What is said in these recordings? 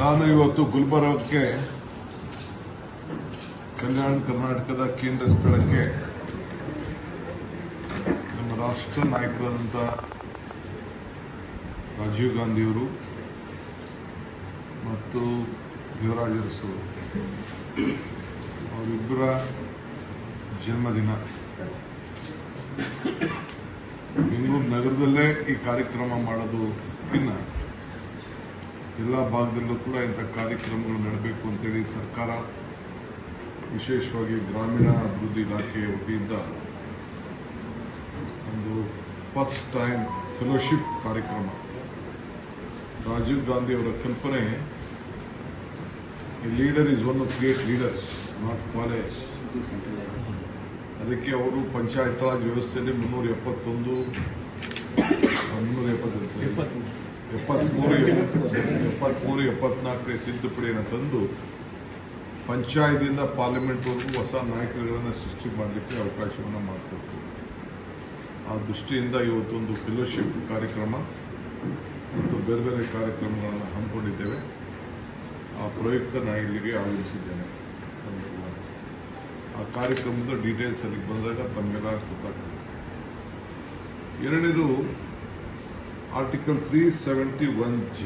ನಾನು ಇವತ್ತು ಗುಲ್ಬರ್ಗಕ್ಕೆ ಕಲ್ಯಾಣ ಕರ್ನಾಟಕದ ಕೇಂದ್ರ ಸ್ಥಳಕ್ಕೆ ನಮ್ಮ ರಾಷ್ಟ್ರ ನಾಯಕರಾದಂಥ ರಾಜೀವ್ ಗಾಂಧಿಯವರು ಮತ್ತು ಯುವರಾಜ್ ಅರಸು ಅವರಿಬ್ಬರ ಜನ್ಮದಿನ ಬೆಂಗಳೂರು ನಗರದಲ್ಲೇ ಈ ಕಾರ್ಯಕ್ರಮ ಮಾಡೋದಕ್ಕಿಂತ ಎಲ್ಲ ಭಾಗದಲ್ಲೂ ಕೂಡ ಇಂಥ ಕಾರ್ಯಕ್ರಮಗಳು ನಡೆಯಬೇಕು ಅಂತೇಳಿ ಸರ್ಕಾರ ವಿಶೇಷವಾಗಿ ಗ್ರಾಮೀಣ ಅಭಿವೃದ್ಧಿ ಇಲಾಖೆಯ ವತಿಯಿಂದ ಒಂದು ಫಸ್ಟ್ ಟೈಮ್ ಫೆಲೋಶಿಪ್ ಕಾರ್ಯಕ್ರಮ. ರಾಜೀವ್ ಗಾಂಧಿ ಅವರ ಕಲ್ಪನೆ, A leader is one of great leaders, not followers. ಅದಕ್ಕೆ ಅವರು ಪಂಚಾಯತ್ ರಾಜ್ ವ್ಯವಸ್ಥೆಯಲ್ಲಿ 73-74 ತಿದ್ದುಪಡಿಯನ್ನು ತಂದು ಪಂಚಾಯತಿಯಿಂದ ಪಾರ್ಲಿಮೆಂಟ್ವರೆಗೂ ಹೊಸ ನಾಯಕರುಗಳನ್ನು ಸೃಷ್ಟಿ ಮಾಡಲಿಕ್ಕೆ ಅವಕಾಶವನ್ನು ಮಾಡಿಕೊಡ್ತು. ಆ ದೃಷ್ಟಿಯಿಂದ ಇವತ್ತೊಂದು ಫೆಲೋಶಿಪ್ ಕಾರ್ಯಕ್ರಮ ಮತ್ತು ಬೇರೆ ಬೇರೆ ಕಾರ್ಯಕ್ರಮಗಳನ್ನು ಹಮ್ಮಿಕೊಂಡಿದ್ದೇವೆ. ಆ ಪ್ರಯುಕ್ತ ನಾನು ಇಲ್ಲಿಗೆ ಆಗಮಿಸಿದ್ದೇನೆ. ಆ ಕಾರ್ಯಕ್ರಮದ ಡೀಟೇಲ್ಸ್ ಅಲ್ಲಿಗೆ ಬಂದಾಗ ತಮಗೆಲ್ಲ ಗೊತ್ತಾಗ್ತದೆ. ಎರಡನೇದು ಆರ್ಟಿಕಲ್ 371J.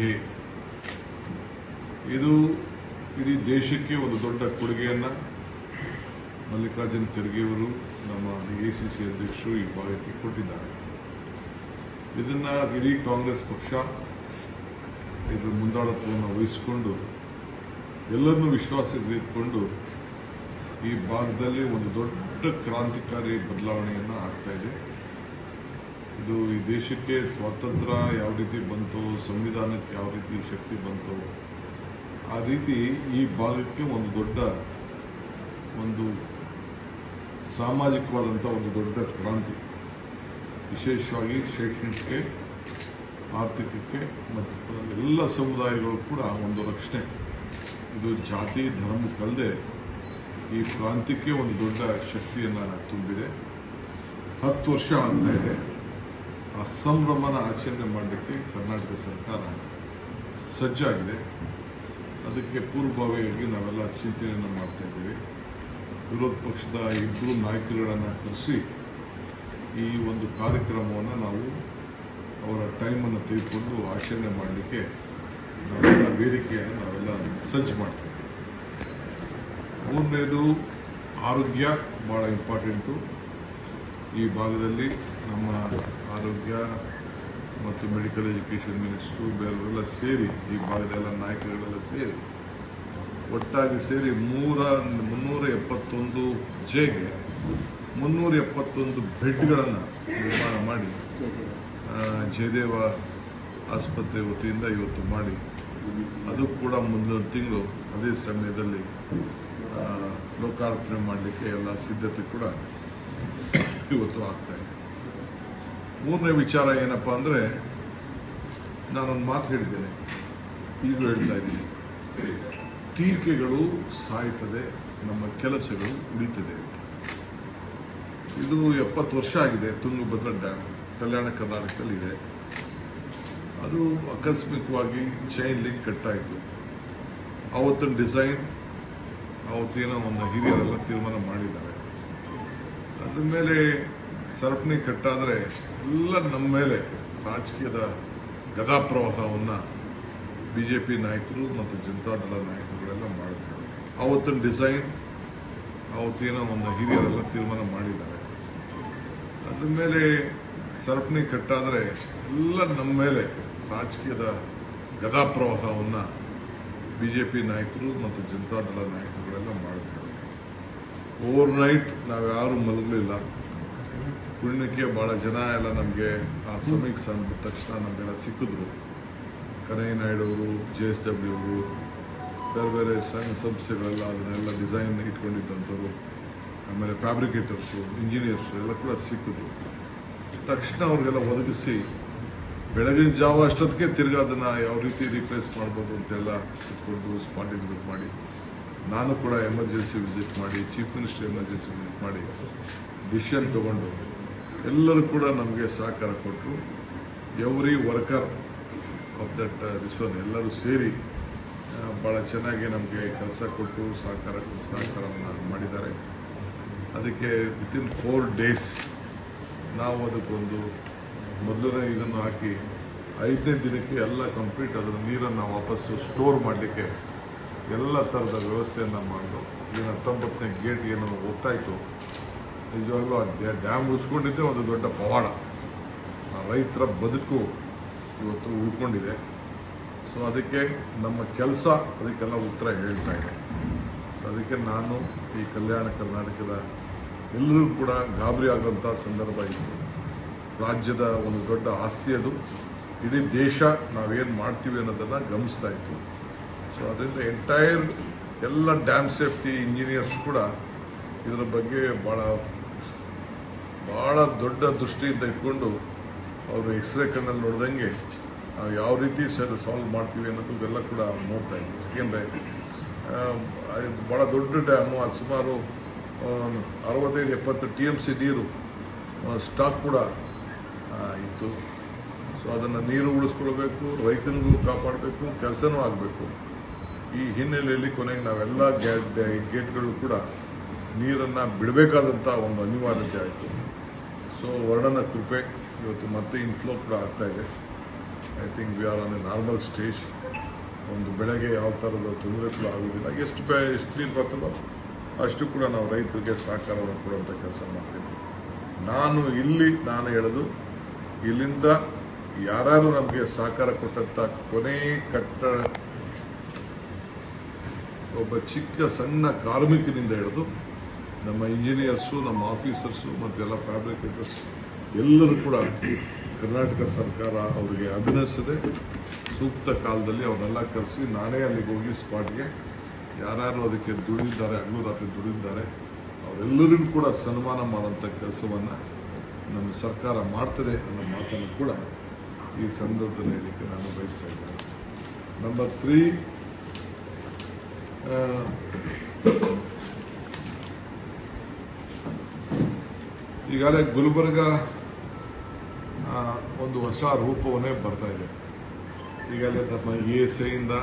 ಇದು ಇಡೀ ದೇಶಕ್ಕೆ ಒಂದು ದೊಡ್ಡ ಕೊಡುಗೆಯನ್ನು ಮಲ್ಲಿಕಾರ್ಜುನ್ ಖರ್ಗೆಯವರು, ನಮ್ಮ ACC ಅಧ್ಯಕ್ಷರು, ಈ ಭಾಗಕ್ಕೆ ಕೊಟ್ಟಿದ್ದಾರೆ. ಇದನ್ನು ಇಡೀ ಕಾಂಗ್ರೆಸ್ ಪಕ್ಷ ಇದರ ಮುಂದಾಳತ್ವವನ್ನು ವಹಿಸಿಕೊಂಡು ಎಲ್ಲರನ್ನೂ ವಿಶ್ವಾಸದಲ್ಲಿ ಇಟ್ಕೊಂಡು ಈ ಭಾಗದಲ್ಲಿ ಒಂದು ದೊಡ್ಡ ಕ್ರಾಂತಿಕಾರಿ ಬದಲಾವಣೆಯನ್ನು ಆಗ್ತಾ ಇದೆ. ಇದು ಈ ದೇಶಕ್ಕೆ ಸ್ವಾತಂತ್ರ್ಯ ಯಾವ ರೀತಿ ಬಂತು, ಸಂವಿಧಾನಕ್ಕೆ ಯಾವ ರೀತಿ ಶಕ್ತಿ ಬಂತು, ಆ ರೀತಿ ಈ ಭಾಗಕ್ಕೆ ಒಂದು ದೊಡ್ಡ ಒಂದು ಸಾಮಾಜಿಕವಾದಂಥ ಒಂದು ದೊಡ್ಡ ಕ್ರಾಂತಿ, ವಿಶೇಷವಾಗಿ ಶೈಕ್ಷಣಿಕಕ್ಕೆ, ಆರ್ಥಿಕಕ್ಕೆ ಮತ್ತು ಎಲ್ಲ ಸಮುದಾಯಗಳು ಕೂಡ ಒಂದು ರಕ್ಷಣೆ. ಇದು ಜಾತಿ ಧರ್ಮಕ್ಕಲ್ಲದೆ ಈ ಪ್ರಾಂತ್ಯಕ್ಕೆ ಒಂದು ದೊಡ್ಡ ಶಕ್ತಿಯನ್ನು ತುಂಬಿದೆ. 10 ವರ್ಷ ಆಗ್ತಾ ಇದೆ. ಆ ಸಂಭ್ರಮನ ಆಚರಣೆ ಮಾಡಲಿಕ್ಕೆ ಕರ್ನಾಟಕ ಸರ್ಕಾರ ಸಜ್ಜಾಗಿದೆ. ಅದಕ್ಕೆ ಪೂರ್ವಭಾವಿಯಾಗಿ ನಾವೆಲ್ಲ ಚಿಂತನೆಯನ್ನು ಮಾಡ್ತಾ ಇದ್ದೀವಿ. ವಿರೋಧ ಪಕ್ಷದ ಇಬ್ಬರು ನಾಯಕರುಗಳನ್ನು ಕರೆಸಿ ಈ ಒಂದು ಕಾರ್ಯಕ್ರಮವನ್ನು ನಾವು ಅವರ ಟೈಮನ್ನು ತೆಗೆದುಕೊಂಡು ಆಚರಣೆ ಮಾಡಲಿಕ್ಕೆ ನಾವೆಲ್ಲ ವೇದಿಕೆಯನ್ನು ನಾವೆಲ್ಲ ಸಜ್ಜು ಮಾಡ್ತಾ ಇದ್ದೀವಿ. ಮೂರನೇದು ಆರೋಗ್ಯ ಭಾಳ ಇಂಪಾರ್ಟೆಂಟು. ಈ ಭಾಗದಲ್ಲಿ ನಮ್ಮ ಆರೋಗ್ಯ ಮತ್ತು ಮೆಡಿಕಲ್ ಎಜುಕೇಷನ್ ಮಿನಿಸ್ಟ್ರು ಬೇರೆಯವರೆಲ್ಲ ಸೇರಿ, ಈ ಭಾಗದೆಲ್ಲ ನಾಯಕರುಗಳೆಲ್ಲ ಸೇರಿ ಒಟ್ಟಾಗಿ ಸೇರಿ 371 ಜೆಗೆ 371 ಬೆಡ್ಗಳನ್ನು ನಿರ್ಮಾಣ ಮಾಡಿ ಜಯದೇವ ಆಸ್ಪತ್ರೆ ವತಿಯಿಂದ ಇವತ್ತು ಮಾಡಿ, ಅದು ಕೂಡ ಮುಂದಿನ ತಿಂಗಳು ಅದೇ ಸಮಯದಲ್ಲಿ ಲೋಕಾರ್ಪಣೆ ಮಾಡಲಿಕ್ಕೆ ಎಲ್ಲ ಸಿದ್ಧತೆ ಕೂಡ ಇವತ್ತು ಆಗ್ತಾ ಇದೆ. ಮೂರನೇ ವಿಚಾರ ಏನಪ್ಪ ಅಂದರೆ, ನಾನೊಂದು ಮಾತು ಹೇಳಿದ್ದೇನೆ, ಈಗಲೂ ಹೇಳ್ತಾ ಇದ್ದೀನಿ, ಟೀಕೆಗಳು ಸಾಯ್ತದೆ, ನಮ್ಮ ಕೆಲಸಗಳು ಉಳಿತದೆ ಅಂತ. ಇದು 70 ವರ್ಷ ಆಗಿದೆ. ತುಂಗಭದ್ರಾ ಡ್ಯಾಮ್ ಕಲ್ಯಾಣ ಕರ್ನಾಟಕದಲ್ಲಿದೆ. ಅದು ಆಕಸ್ಮಿಕವಾಗಿ ಚೈನ್ ಲಿಂಕ್ ಕಟ್ಟಾಯಿತು. ಅವತ್ತಿನ ಡಿಸೈನ್ ಅವತ್ತೇನೋ ಒಂದು ಹಿರಿಯರೆಲ್ಲ ತೀರ್ಮಾನ ಮಾಡಿದ್ದಾರೆ. ಅದ್ರ ಮೇಲೆ ಸರಪಣಿ ಕಟ್ಟಾದರೆ ಎಲ್ಲ ನಮ್ಮ ಮೇಲೆ ರಾಜಕೀಯದ ಗದಾಪ್ರವಾಹವನ್ನು BJP ನಾಯಕರು ಮತ್ತು ಜನತಾದಳ ನಾಯಕರುಗಳೆಲ್ಲ ಮಾಡಿದ್ದಾರೆ. ಅವತ್ತಿನ ಡಿಸೈನ್ ಅವತ್ತೇನೋ ಒಂದು ಹಿರಿಯರೆಲ್ಲ ತೀರ್ಮಾನ ಮಾಡಿದ್ದಾರೆ. ಅದ್ರ ಮೇಲೆ ಸರಪಣಿ ಕಟ್ಟಾದರೆ ಎಲ್ಲ ನಮ್ಮ ಮೇಲೆ ರಾಜಕೀಯದ ಗದಾಪ್ರವಾಹವನ್ನು BJP ನಾಯಕರು ಮತ್ತು ಜನತಾದಳ ನಾಯಕರುಗಳೆಲ್ಲ ಮಾಡಿದ್ದಾರೆ. ಓವರ್ನೈಟ್ ನಾವ್ಯಾರೂ ಮಲಗಲಿಲ್ಲ. ಪುಣ್ಯಕ್ಕೆ ಭಾಳ ಜನ ಎಲ್ಲ ನಮಗೆ ಆ ಸಮಯಕ್ಕೆ ಸಂದ ತಕ್ಷಣ ನಮಗೆಲ್ಲ ಸಿಕ್ಕಿದ್ರು. ಕನಯ್ಯ ನಾಯ್ಡು ಅವರು, JSW ಅವರು, ಬೇರೆ ಬೇರೆ ಸಂಘ ಸಂಸ್ಥೆಗಳೆಲ್ಲ ಅದನ್ನೆಲ್ಲ ಡಿಸೈನ್ ಇಟ್ಕೊಂಡಿದ್ದಂಥವ್ರು, ಆಮೇಲೆ ಫ್ಯಾಬ್ರಿಕೇಟರ್ಸು, ಇಂಜಿನಿಯರ್ಸು ಎಲ್ಲ ಕೂಡ ಸಿಕ್ಕಿದ್ರು. ತಕ್ಷಣ ಅವ್ರಿಗೆಲ್ಲ ಒದಗಿಸಿ ಬೆಳಗಿನ ಜಾವ ಅಷ್ಟೊತ್ತಿಗೆ ತಿರ್ಗಿ ಅದನ್ನು ಯಾವ ರೀತಿ ರೀಪ್ಲೇಸ್ ಮಾಡ್ಬೋದು ಅಂತೆಲ್ಲ ಇಟ್ಕೊಂಡು ಸ್ಪಾಟ್ ವಿಸಿಟ್ ಮಾಡಿ, ನಾನು ಕೂಡ ಎಮರ್ಜೆನ್ಸಿ ವಿಸಿಟ್ ಮಾಡಿ, ಚೀಫ್ ಮಿನಿಸ್ಟರ್ ಎಮರ್ಜೆನ್ಸಿ ವಿಸಿಟ್ ಮಾಡಿ ಡಿಸಿಷನ್ ತಗೊಂಡು ಎಲ್ಲರೂ ಕೂಡ ನಮಗೆ ಸಹಕಾರ ಕೊಟ್ಟರು. Every worker of that risk one ಎಲ್ಲರೂ ಸೇರಿ ಭಾಳ ಚೆನ್ನಾಗಿ ನಮಗೆ ಕೆಲಸ ಕೊಟ್ಟು ಸಹಕಾರವನ್ನು ಮಾಡಿದ್ದಾರೆ. ಅದಕ್ಕೆ ವಿತಿನ್ 4 ಡೇಸ್ ನಾವು ಅದಕ್ಕೊಂದು ಮೊದಲನೇ ಇದನ್ನು ಹಾಕಿ 5ನೇ ದಿನಕ್ಕೆ ಎಲ್ಲ ಕಂಪ್ಲೀಟ್ ಅದರ ನೀರನ್ನು ವಾಪಸ್ಸು ಸ್ಟೋರ್ ಮಾಡಲಿಕ್ಕೆ ಎಲ್ಲ ಥರದ ವ್ಯವಸ್ಥೆಯನ್ನು ಮಾಡಿದ್ರು. ಏನು 19ನೇ ಗೇಟ್ ಏನು ಹೋಗ್ತಾಯಿತ್ತು, ನಿಜವಾಗ್ಲೂ ಆ ಡ್ಯಾಮ್ ಉಳಿಸ್ಕೊಂಡಿದ್ದೆ ಒಂದು ದೊಡ್ಡ ಪವಾಡ. ಆ ರೈತರ ಬದುಕು ಇವತ್ತು ಉಳ್ಕೊಂಡಿದೆ. ಸೊ ಅದಕ್ಕೆ ನಮ್ಮ ಕೆಲಸ ಅದಕ್ಕೆಲ್ಲ ಉತ್ತರ ಹೇಳ್ತಾ ಇದೆ. ಸೊ ಅದಕ್ಕೆ ನಾನು ಈ ಕಲ್ಯಾಣ ಕರ್ನಾಟಕದ ಎಲ್ಲರೂ ಕೂಡ ಗಾಬರಿ ಆಗುವಂಥ ಸಂದರ್ಭ ಇತ್ತು. ರಾಜ್ಯದ ಒಂದು ದೊಡ್ಡ ಆಸ್ತಿ ಅದು. ಇಡೀ ದೇಶ ನಾವೇನು ಮಾಡ್ತೀವಿ ಅನ್ನೋದನ್ನು ಗಮನಿಸ್ತಾ ಇತ್ತು. ಸೊ ಅದರಿಂದ ಎಂಟೈರ್ ಎಲ್ಲ ಡ್ಯಾಮ್ ಸೇಫ್ಟಿ ಇಂಜಿನಿಯರ್ಸ್ ಕೂಡ ಇದರ ಬಗ್ಗೆ ಭಾಳ ದೊಡ್ಡ ದೃಷ್ಟಿಯಿಂದ ಇಟ್ಕೊಂಡು ಅವರು ಎಕ್ಸ್ರೇ ಕಣ್ಣಲ್ಲಿ ನೋಡ್ದಂಗೆ ನಾವು ಯಾವ ರೀತಿ ಸಾಲ್ವ್ ಮಾಡ್ತೀವಿ ಅನ್ನೋದು ಇವೆಲ್ಲ ಕೂಡ ನೋಡ್ತಾ ಇದ್ವಿ. ಏಕೆಂದರೆ ಭಾಳ ದೊಡ್ಡ ಡ್ಯಾಮು, ಅದು ಸುಮಾರು 65-70 TMC ನೀರು ಸ್ಟಾಕ್ ಕೂಡ ಇತ್ತು. ಸೊ ಅದನ್ನು ನೀರು ಉಳಿಸ್ಕೊಳ್ಬೇಕು, ರೈತನಿಗೂ ಕಾಪಾಡಬೇಕು, ಕೆಲಸನೂ ಆಗಬೇಕು. ಈ ಹಿನ್ನೆಲೆಯಲ್ಲಿ ಕೊನೆಗೆ ನಾವೆಲ್ಲ ಗೇಟ್ಗಳು ಕೂಡ ನೀರನ್ನು ಬಿಡಬೇಕಾದಂಥ ಒಂದು ಅನಿವಾರ್ಯತೆ ಆಯಿತು. ಸೊ ವರ್ಣನ ಕೃಪೆ ಇವತ್ತು ಮತ್ತೆ ಇನ್ಫ್ಲೋ ಕೂಡ ಆಗ್ತಾ ಇದೆ. I think we are on A normal stage. ಒಂದು ಬೆಳೆಗೆ ಯಾವ ಥರದ ತೊಂದರೆ ಕೂಡ ಆಗೋದಿಲ್ಲ. ಎಷ್ಟು ನೀರು ಬರ್ತದೋ ಅಷ್ಟು ಕೂಡ ನಾವು ರೈತರಿಗೆ ಸಹಕಾರವನ್ನು ಕೊಡುವಂಥ ಕೆಲಸ ಮಾಡ್ತೀವಿ. ನಾನು ಹೇಳೋದು, ಇಲ್ಲಿಂದ ಯಾರು ನಮಗೆ ಸಹಕಾರ ಕೊಟ್ಟಂಥ ಕೊನೆ ಒಬ್ಬ ಚಿಕ್ಕ ಸಣ್ಣ ಕಾರ್ಮಿಕನಿಂದ ಹಿಡಿದು ನಮ್ಮ ಇಂಜಿನಿಯರ್ಸು, ನಮ್ಮ ಆಫೀಸರ್ಸು ಮತ್ತೆಲ್ಲ ಫ್ಯಾಬ್ರಿಕೇಟರ್ಸ್ ಎಲ್ಲರೂ ಕೂಡ ಕರ್ನಾಟಕ ಸರ್ಕಾರ ಅವರಿಗೆ ಅಭಿನಯಿಸಿದೆ. ಸೂಕ್ತ ಕಾಲದಲ್ಲಿ ಅವನ್ನೆಲ್ಲ ಕರೆಸಿ ನಾನೇ ಅಲ್ಲಿಗೆ ಹೋಗಿ ಸ್ಪಾಟ್ಗೆ ಯಾರು ಅದಕ್ಕೆ ದುಡಿದಿದ್ದಾರೆ, ಹಗಲು ರಾತ್ರಿ ದುಡಿದಿದ್ದಾರೆ, ಅವರೆಲ್ಲರಿಗೂ ಕೂಡ ಸನ್ಮಾನ ಮಾಡುವಂಥ ಕೆಲಸವನ್ನು ನಮ್ಮ ಸರ್ಕಾರ ಮಾಡ್ತದೆ ಅನ್ನೋ ಮಾತನ್ನು ಕೂಡ ಈ ಸಂದರ್ಭದಲ್ಲಿ ಹೇಳಲಿಕ್ಕೆ ನಾನು ಬಯಸ್ತಾ ಇದ್ದೇನೆ. ನಂಬರ್ 3, ಈಗಾಗಲೇ ಗುಲ್ಬರ್ಗ ಒಂದು ಹೊಸ ರೂಪವನ್ನೇ ಬರ್ತಾ ಇದೆ. ಈಗಾಗಲೇ ನಮ್ಮ ESIಯಿಂದ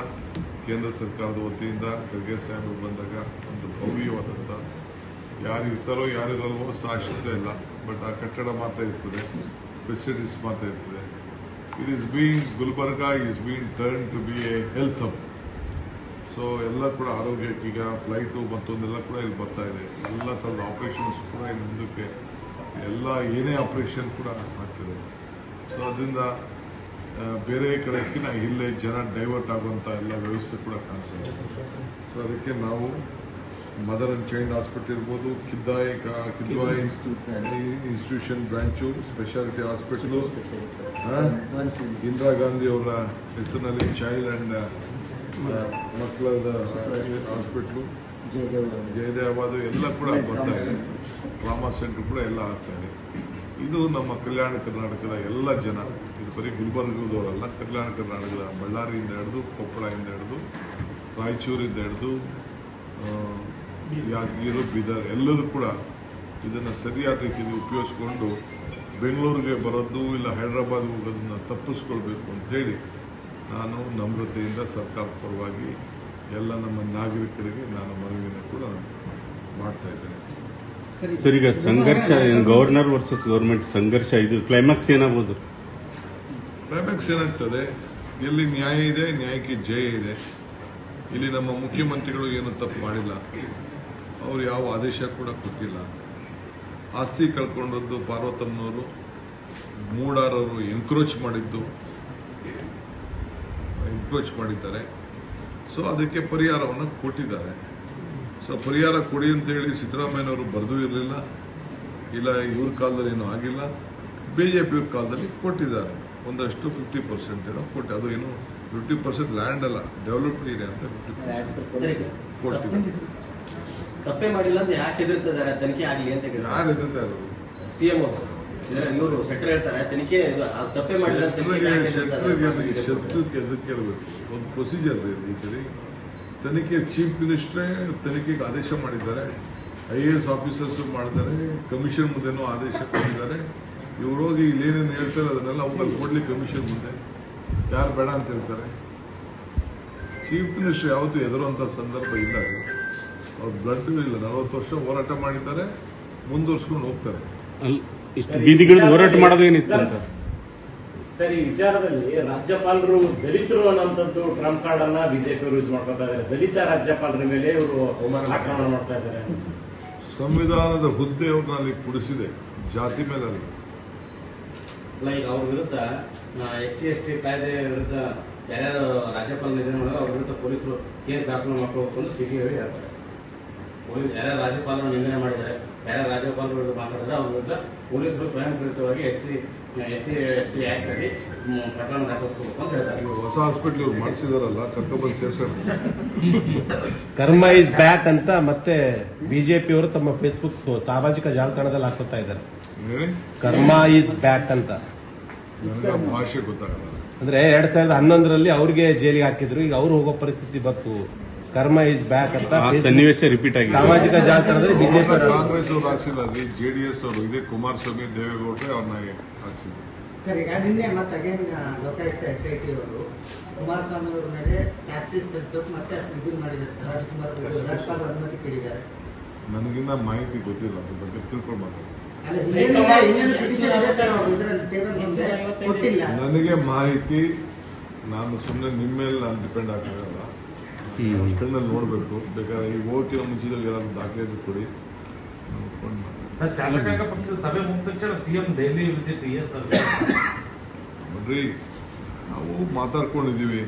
ಕೇಂದ್ರ ಸರ್ಕಾರದ ವತಿಯಿಂದ ಖರ್ಗೆ ಸಾಹೇಬರು ಬಂದಾಗ ಒಂದು ಭವ್ಯವಾದಂಥ ಯಾರಿರ್ತಾರೋ ಯಾರಿರಲ್ವೋ ಶಾಶ್ವತ ಇಲ್ಲ, ಬಟ್ ಆ ಕಟ್ಟಡ ಮಾತ್ರ ಇರ್ತದೆ, ಫೆಸಿಲಿಟೀಸ್ ಮಾತ್ರ ಇರ್ತದೆ. Gulbarga is being turn to be a health hub. So ಎಲ್ಲ ಕೂಡ ಆರೋಗ್ಯಕ್ಕೆ ಈಗ ಫ್ಲೈಟು ಮತ್ತೊಂದೆಲ್ಲ ಕೂಡ ಇಲ್ಲಿ ಬರ್ತಾ ಇದೆ. ಎಲ್ಲ ಥರದ ಆಪರೇಷನ್ಸ್ ಕೂಡ ಇಲ್ಲಿ ಮುಂದಕ್ಕೆ ಎಲ್ಲ ಏನೇ ಆಪರೇಷನ್ ಕೂಡ ಆಗ್ತದೆ. ಸೊ ಅದರಿಂದ ಬೇರೆ ಕಡೆಗಿನ ಇಲ್ಲೇ ಜನ ಡೈವರ್ಟ್ ಆಗುವಂಥ ಎಲ್ಲ ವ್ಯವಸ್ಥೆ ಕೂಡ ಕಾಣ್ತಾ ಇದೆ. ಸೊ ಅದಕ್ಕೆ ನಾವು ಮದರ್ ಆ್ಯಂಡ್ ಚೈಲ್ಡ್ ಹಾಸ್ಪಿಟಲ್ ಇರ್ಬೋದು, Kidwai institution branch, speciality hospital, Indira Gandhi ಅವರ ಹೆಸರಿನಲ್ಲಿ ಚೈಲ್ಡ್ ಆ್ಯಂಡ್ ಮಕ್ಕಳದ ಹಾಸ್ಪಿಟ್ಲು, ಜಯದೇವಾಬಾದ್ ಎಲ್ಲ ಕೂಡ ಬರ್ತಾ ಇದೆ. ಟ್ರಾಮಾ ಸೆಂಟರ್ ಕೂಡ ಎಲ್ಲ ಆಗ್ತಾ ಇದೆ. ಇದು ನಮ್ಮ ಕಲ್ಯಾಣ ಕರ್ನಾಟಕದ ಎಲ್ಲ ಜನ, ಇದು ಬರೀ ಗುಲ್ಬರ್ಗದವರಲ್ಲ, ಕಲ್ಯಾಣ ಕರ್ನಾಟಕದ ಬಳ್ಳಾರಿಯಿಂದ ಹಿಡಿದು, ಕೊಪ್ಪಳದಿಂದ ಹಿಡಿದು, ರಾಯಚೂರಿಂದ ಹಿಡಿದು, ಯಾದಗಿರಿ, ಬೀದರ್ ಎಲ್ಲರೂ ಕೂಡ ಇದನ್ನು ಸರಿಯಾದ ರೀತಿಯಲ್ಲಿ ಉಪಯೋಗಿಸ್ಕೊಂಡು ಬೆಂಗಳೂರಿಗೆ ಬರೋದು ಇಲ್ಲ ಹೈದರಾಬಾದ್ಗೆ ಹೋಗೋದನ್ನು ತಪ್ಪಿಸ್ಕೊಳ್ಬೇಕು ಅಂತೇಳಿ ನಾನು ನಮ್ರತೆಯಿಂದ ಸರ್ಕಾರ ಪರವಾಗಿ ಎಲ್ಲ ನಮ್ಮ ನಾಗರಿಕರಿಗೆ ನಾನು ಮನವಿಯನ್ನು ಕೂಡ ಮಾಡ್ತಾ ಇದ್ದೇನೆ. ಸರ್, ಈಗ ಸಂಘರ್ಷ ಗವರ್ನರ್ ವರ್ಸಸ್ ಗವರ್ಮೆಂಟ್ ಸಂಘರ್ಷ, ಇದು ಕ್ಲೈಮ್ಯಾಕ್ಸ್ ಏನಾಗ್ಬೋದು? ಕ್ಲೈಮ್ಯಾಕ್ಸ್ ಏನಾಗ್ತದೆ, ಎಲ್ಲಿ ನ್ಯಾಯ ಇದೆ, ನ್ಯಾಯಕ್ಕೆ ಜಯ ಇದೆ. ಇಲ್ಲಿ ನಮ್ಮ ಮುಖ್ಯಮಂತ್ರಿಗಳು ಏನು ತಪ್ಪು ಮಾಡಿಲ್ಲ, ಅವರು ಯಾವ ಆದೇಶ ಕೂಡ ಕೊಟ್ಟಿಲ್ಲ. ಆಸ್ತಿ ಕಳ್ಕೊಂಡದ್ದು ಪಾರ್ವತಮ್ಮನವರು, ಮೂಡಾರವರು ಎನ್ಕ್ರೋಚ್ ಮಾಡಿದ್ದಾರೆ. ಸೊ ಅದಕ್ಕೆ ಪರಿಹಾರವನ್ನು ಕೊಟ್ಟಿದ್ದಾರೆ. ಸೊ ಪರಿಹಾರ ಕೊಡಿ ಅಂತೇಳಿ ಸಿದ್ದರಾಮಯ್ಯನವರು ಬರೆದೂ ಇರಲಿಲ್ಲ, ಇಲ್ಲ ಇವ್ರ ಕಾಲದಲ್ಲಿ ಏನೂ ಆಗಿಲ್ಲ. BJP ಅವ್ರ ಕಾಲದಲ್ಲಿ ಕೊಟ್ಟಿದ್ದಾರೆ, ಒಂದಷ್ಟು 50% ಏನೋ ಕೊಟ್ಟು, ಅದು ಏನು 50% ಲ್ಯಾಂಡ್ ಅಲ್ಲ, ಡೆವಲಪ್ಡ್ ಏರಿಯಾ ಅಂತ 50% ಕೊಡ್ತಿದ್ದಾರೆ. ತಪ್ಪೇ ಮಾಡಿಲ್ಲ ಅಂತ ಯಾಕೆ ಹೆದರ್ತಿದ್ದಾರೆ? ತನಿಖೆ ಆಗಲಿ ಅಂತ ಯಾರು ಹೆದರ್ತಾ ಇರೋದು? CM ಇವರು ಸೆಟ್ರ್ ಹೇಳ್ತಾರೆ, ತನಿಖೆ ತಪ್ಪೇ ಮಾಡಿಲ್ಲ. ಶತ್ರುಗೆ ಎದಕ್ಕೆ ಇರಬೇಕು, ಒಂದು ಪ್ರೊಸೀಜರ್ ಇದೆ. ತನಿಖೆ ಚೀಫ್ ಮಿನಿಸ್ಟ್ರೇ ತನಿಖೆಗೆ ಆದೇಶ ಮಾಡಿದ್ದಾರೆ, IAS ಆಫೀಸರ್ಸ್ ಮಾಡಿದ್ದಾರೆ, ಕಮಿಷನ್ ಮುಂದೆನೂ ಆದೇಶ ಕೊಟ್ಟಿದ್ದಾರೆ. ಇವ್ರು ಹೋಗಿ ಇಲ್ಲೇನೇನು ಹೇಳ್ತಾರೆ ಅದನ್ನೆಲ್ಲ ಹೋಗಲ್ಲಿ ಕೊಡ್ಲಿ ಕಮಿಷನ್ ಮುಂದೆ. ಯಾರು ಬೇಡ ಅಂತ ಹೇಳ್ತಾರೆ? ಚೀಫ್ ಮಿನಿಸ್ಟರ್ ಯಾವತ್ತೂ ಎದುರುವಂಥ ಸಂದರ್ಭ ಇಲ್ಲ ಅದು. ಅವ್ರ ಬ್ಲಡ್ ಇಲ್ಲ, 40 ವರ್ಷ ಹೋರಾಟ ಮಾಡಿದ್ದಾರೆ, ಮುಂದುವರ್ಸ್ಕೊಂಡು ಹೋಗ್ತಾರೆ. ಅಲ್ಲಿ ಇಷ್ಟು ಬೀದಿಗಿಳಿದು ಹೋರಾಟ ಮಾಡೋದೇನಿತ್ತು ಅಂತ. ಸರ್, ಈ ವಿಚಾರದಲ್ಲಿ ರಾಜ್ಯಪಾಲರು ದಲಿತರು ಅನ್ನೋಂಥದ್ದು ಟ್ರಂಪ್ ಕಾರ್ಡ್ ಅನ್ನ ಬಿಜೆಪಿ ಯೂಸ್ ಮಾಡ್ಕೊತಾ ಇದ್ದಾರೆ. ದಲಿತ ರಾಜ್ಯಪಾಲರ ಮೇಲೆ ಇವರು ಆಕ್ರಮಣ ಮಾಡ್ತಾ ಇದ್ದಾರೆ. ಸಂವಿಧಾನದ ಹುದ್ದೆ ಅವ್ರನ್ನ ಅಲ್ಲಿ ಕುಡಿಸಿದೆ, ಜಾತಿ ಮೇಲೆ ಅಲ್ಲ. ಈಗ ಅವ್ರ ವಿರುದ್ಧ SC/ST ಕಾಯ್ದೆ ವಿರುದ್ಧ ಯಾರ್ಯಾರು ರಾಜ್ಯಪಾಲ ನಿಧನ ಮಾಡಿದ್ರೆ ಅವ್ರ ವಿರುದ್ಧ ಪೊಲೀಸರು ಕೇಸ್ ದಾಖಲು ಮಾಡ್ಕೋಬೇಕು ಅಂತ ಸಿಟಿಯಲ್ಲಿ ಹೇಳ್ತಾರೆ. ಪೊಲೀಸ್ ಯಾರ್ಯಾರು ರಾಜ್ಯಪಾಲರು ನಿಂದನೆ ಮಾಡಿದ್ದಾರೆ, ಯಾರ್ಯಾರು ರಾಜ್ಯಪಾಲರ ವಿರುದ್ಧ ಮಾತಾಡಿದ್ರೆ ಅವ್ರ ವಿರುದ್ಧ ಪೊಲೀಸರು ಸ್ವಯಂ ಪ್ರೇರಿತವಾಗಿ SC/ST ಆಕ್ಟ್ ಅಲ್ಲಿ ಪ್ರಕರಣ ದಾಖಲಿಸಬೇಕು ಅಂತ ಹೇಳ್ತಾರೆ. ಈಗ ಹೊಸ ಹಾಸ್ಪಿಟ್ಲ್ ಇವ್ರು ಮಾಡಿಸಿದಾರಲ್ಲ, ಕರ್ಕೊಬಂದು ಸೇರ್ಸೋಣ. ಕರ್ಮ ಇಸ್ ಬ್ಯಾಕ್ ಅಂತ ಮತ್ತೆ ಬಿಜೆಪಿ ಅವರು ತಮ್ಮ ಫೇಸ್ಬುಕ್ ಸಾಮಾಜಿಕ ಜಾಲತಾಣದಲ್ಲಿ ಹಾಕುತ್ತಾ ಇದ್ದಾರೆ. ಹೇಳಿ, ಕರ್ಮ ಇಸ್ ಬ್ಯಾಕ್ ಅಂತ. ನನಗೆ ಆ ಭಾಷೆ ಗೊತ್ತಾಗಲ್ಲ. ಅಂದ್ರೆ 2011ರಲ್ಲಿ ಅವ್ರಿಗೆ ಜೈಲಿಗೆ ಹಾಕಿದ್ರು, ಈಗ ಅವ್ರು ಹೋಗೋ ಪರಿಸ್ಥಿತಿ ಬಂತು. ಕರ್ಮ ಇಸ್ ಬ್ಯಾಕ್ ಅಂತ ಆ Facebook ಸನ್ನಿವೇಶ ರಿಪೀಟ್ ಆಗಿದೆ. ಸಾಮಾಜಿಕ ಜಾಲತಾಣದಲ್ಲಿ ಬಿಜೆಪಿ ಕಾಂಗ್ರೆಸ್ ಅವ್ರು ಹಾಕ್ಸಿಲ್ಲ ರೀ, JDS ಅವರು, ಇದೇ ಕುಮಾರಸ್ವಾಮಿ ದೇವೇಗೌಡರೆ ಅವ್ರನ್ನ ಹಾಕ್ಸಿದ್ರು. ಸರ್, ಈಗ ನಿನ್ನೆ ಮತ್ತೆ ಅಗೇನ್ ಲೋಕಾಯುಕ್ತ SIT ಅವರು ಕುಮಾರಸ್ವಾಮಿ ಅವರ ಮೇಲೆ ಚಾರ್ಜ್ ಶೀಟ್ ಸಲ್ಲಿಸೋಕೆ ಮತ್ತೆ ಇದನ್ನ ಮಾಡಿದ್ದಾರೆ ಸರ್. ರಾಜ್ಯಪಾಲರ ಅನುಮತಿ ಕೇಳಿದ್ದಾರೆ. ನನಗಿನ್ನ ಮಾಹಿತಿ ಗೊತ್ತಿಲ್ಲ, ಅದ್ರ ಬಗ್ಗೆ ತಿಳ್ಕೊಂಡು ಮಾತಾಡ್ತೀನಿ. ಅಲ್ಲ, ಇನ್ನೇನು ಪಿಟಿಷನ್ ಇದೆ ಸರ್, ಇದರಲ್ಲಿ ಟೇಬಲ್ ಮುಂದೆ ಕೊಟ್ಟಿಲ್ಲ. ನನಗೆ ಮಾಹಿತಿ, ನಾನು ಸುಮ್ಮನೆ ನಿಮ್ಮ ಮೇಲೆ ನಾನು ಡಿಪೆಂಡ್ ಆಗಲ್ಲ. ಕಣ್ಣಲ್ಲಿ ನೋಡಬೇಕು. ಬೇಕಾದ್ರೆ ಈ ಹೋಗಿನ ಮುಂಚಿದಲ್ಲಿ ಏನಾದ್ರು ದಾಖಲೆ ಇದ್ರೆ ಕೊಡಿ, ನೋಡ್ಕೊಂಡು ಮಾತಾಡ್ತೀನಿ. ಸರ್, ಶಾಸಕಾಂಗ ಪಕ್ಷದ ಸಭೆ ಮುಗಿದ ತಕ್ಷಣ ಸಿಎಂ ದೆಹಲಿ ವಿಸಿಟ್ ಏನ್ ಸರ್? ನೋಡ್ರಿ, ನಾವು ಮಾತಾಡ್ಕೊಂಡಿದ್ದೀವಿ.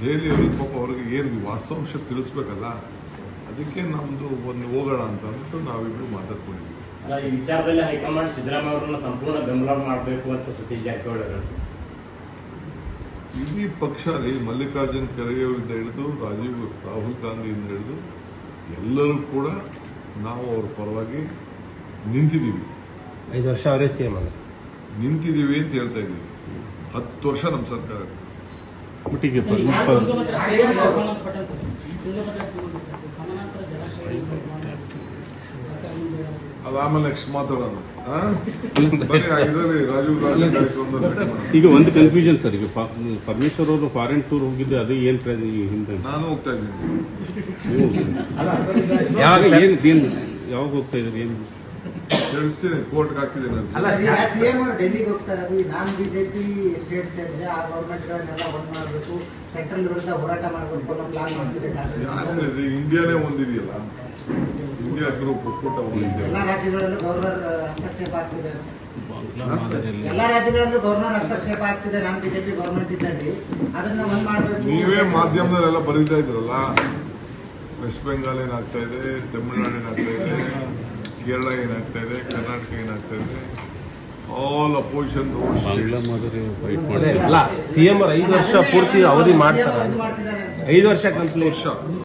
ದೆಹಲಿಯವ್ರಿಗೆ ಪಾಪ ಅವ್ರಿಗೆ ಏನು ವಾಸ್ತವಾಂಶ ತಿಳಿಸ್ಬೇಕಲ್ಲ, ಅದಕ್ಕೆ ನಮ್ದು ಒಂದು ಹೋಗೋಣ ಅಂತ ಅಂದ್ಬಿಟ್ಟು ನಾವಿಬ್ರು ಮಾತಾಡ್ಕೊಂಡಿದ್ದೀವಿ. ಅಲ್ಲ, ಈ ವಿಚಾರದಲ್ಲಿ ಹೈಕಮಾಂಡ್ ಸಿದ್ದರಾಮಯ್ಯ ಅವರನ್ನ ಸಂಪೂರ್ಣ ಬೆಂಬಲ ಮಾಡಬೇಕು ಅಂತ ಸತೀಶ್ ಜಾರಕಿಹೊಳಿ ಅವರು. ಇಡೀ ಪಕ್ಷ ರೀ, ಮಲ್ಲಿಕಾರ್ಜುನ್ ಖರ್ಗೆ ಅವರಿಂದ ಹಿಡಿದು ರಾಹುಲ್ ಗಾಂಧಿಯಿಂದ ಹಿಡಿದು ಎಲ್ಲರೂ ಕೂಡ ನಾವು ಅವ್ರ ಪರವಾಗಿ ನಿಂತಿದ್ದೀವಿ. 5 ವರ್ಷ ಅವರೇ ಸಿಎಂ ಅಲ್ಲ. ನಿಂತಿದ್ದೀವಿ ಅಂತ ಹೇಳ್ತಾ ಇದ್ದೀವಿ. 10 ವರ್ಷ ನಮ್ಮ ಸರ್ಕಾರ. ಒಟ್ಟಿಗೆ ಅದಾದ್ಮೇಲೆ ನೆಕ್ಸ್ಟ್ ಮಾತಾಡೋಣ. ಬನ್ನಿ, ಇದರಲ್ಲಿ ರಾಜೀವ್ ಗಾಂಧಿ ಕಾರ್ಯಕ್ರಮದಲ್ಲಿ ಭೇಟಿ ಮಾಡೋಣ. ಈಗ ಒಂದು ಕನ್ಫ್ಯೂಷನ್ ಸರ್, ಈಗ ಪರಮೇಶ್ವರ್ ಅವರು ಫಾರಿನ್ ಟೂರ್ ಹೋಗಿದ್ದು ಅದು ಏನ್ ಹಿಂದೆ ನಾನು ಹೋಗ್ತಾ ಇದ್ದೀನಿ. ಯಾವಾಗ ಹೋಗ್ತಾ ಇದ್ರಿ? ಏನು ತಿಳಿಸ್ತೀನಿ, ಕೋರ್ಟ್ಗೆ ಹಾಕಿದ್ದೀನಿ ಅರ್ಜಿ. ಅಲ್ಲ, ಈಗ ಸಿಎಂ ಅವರು ಡೆಲ್ಲಿಗೆ ಹೋಗ್ತಾರೆ. ಅದು ನಾನ್ ಬಿಜೆಪಿ ಸ್ಟೇಟ್ಸ್ ಏನಿದೆ ಆ ಗೌರ್ಮೆಂಟ್ಗಳನ್ನೆಲ್ಲ ಒಂದ್ ಮಾಡಬೇಕು, ಸೆಂಟ್ರಲ್ ವಿರುದ್ಧ ಹೋರಾಟ ಮಾಡಬೇಕು ಅನ್ನೋ ಪ್ಲಾನ್ ಮಾಡ್ತಿದೆ ಕಾಂಗ್ರೆಸ್. ಯಾಕಂದ್ರೆ ಇಂಡಿಯಾನೇ ಒಂದಿದೆಯಲ್ಲ, ಇಂಡಿಯಾ ಗ್ರೂಪ್ ಒಕ್ಕೂಟ ಒಂದಿದೆಯಲ್ಲ. ಎಲ್ಲಾ ರಾಜ್ಯಗಳಲ್ಲೂ ಗವರ್ನರ್ ಹಸ್ತಕ್ಷೇಪ ಆಗ್ತಿದೆ. ಎಲ್ಲಾ ರಾಜ್ಯಗಳಲ್ಲೂ ಗವರ್ನರ್ ಹಸ್ತಕ್ಷೇಪ ಆಗ್ತಿದೆ. ನಾನ್ ಬಿಜೆಪಿ ಗವರ್ಮೆಂಟ್ ಇದ್ದಲ್ಲಿ ಅದನ್ನ ಒಂದ್ ಮಾಡಬೇಕು. ನೀವೇ ಮಾಧ್ಯಮದಲ್ಲೆಲ್ಲ ಬರೀತಾ ಇದ್ರಲ್ಲ, ವೆಸ್ಟ್ ಬೆಂಗಾಲ್ ಏನಾಗ್ತಾ ಇದೆ, ತಮಿಳುನಾಡು ಏನಾಗ್ತಾ ಇದೆ, ಕೇರಳ ಏನಾಗ್ತಾ ಇದೆ, ಕರ್ನಾಟಕ ಏನಾಗ್ತಾ ಇದೆ, ಆಲ್ ಅಪೋಸಿಷನ್ ಬಾಂಗ್ಲಾ ಮಾದರಿ ಫೈಟ್ ಅದೇ ಮಾಡಿ ಅಲ್ಲ, ಸಿಎಂ ಅವರು 5 ವರ್ಷ ಪೂರ್ತಿ ಅವಧಿ ಮಾಡ್ತಾರೆ. 5 ವರ್ಷ ಕಂಪ್ಲೀಟ್. ವರ್ಷ